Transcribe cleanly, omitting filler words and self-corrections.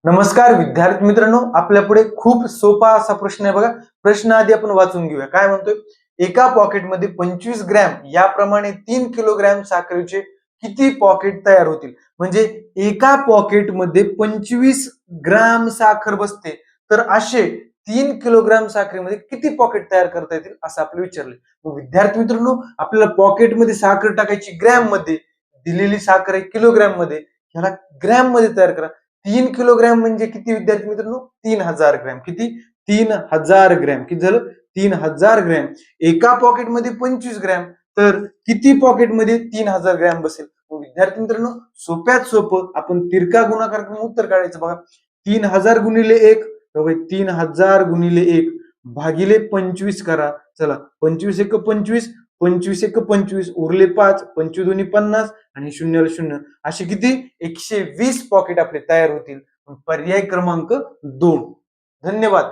नमस्कार विद्यार्थी मित्रांनो, आपल्या पुढे खूप सोपा असा प्रश्न आहे बघा. प्रश्न आधी आपण वाचून घेऊया. काय म्हणतोय? एका पॉकेटमध्ये 25 ग्रॅम याप्रमाणे 3 किलोग्रॅम साखरेचे किती पॉकेट तयार होतील? म्हणजे एका पॉकेटमध्ये 25 ग्रॅम साखर बसते, तर असे 3 किलोग्रॅम साखरेमध्ये किती पॉकेट तयार करता येतील असं आपलं विचारलंय. मग विद्यार्थी मित्रांनो, आपल्याला पॉकेटमध्ये साखर टाकायची ग्रॅम मध्ये, दिलेली साखर आहे किलोग्रॅम मध्ये, ह्याला ग्रॅम मध्ये तयार करा. 3 किलोग्रॅम म्हणजे किती विद्यार्थी मित्रांनो? 3000 ग्रॅम. किती? 3000 ग्रॅम. किती झालं? 3000 ग्रॅम. एका पॉकेटमध्ये 25 ग्रॅम, तर किती पॉकेटमध्ये 3000 ग्रॅम बसेल? विद्यार्थी मित्रांनो, सोप्यात सोपं आपण तिरका गुणाकार करून उत्तर काढायचं बघा. 3000 गुणिले 1, 3000 गुणिले 1 भागिले 25 करा. चला, 25 एक 25, 25 एक 25, उरले 5, 25 दोन्ही 50 आणि शून्याला शून्य. असे किती? 120 पॉकेट आपले तयार होतील. पर्याय क्रमांक 2. धन्यवाद.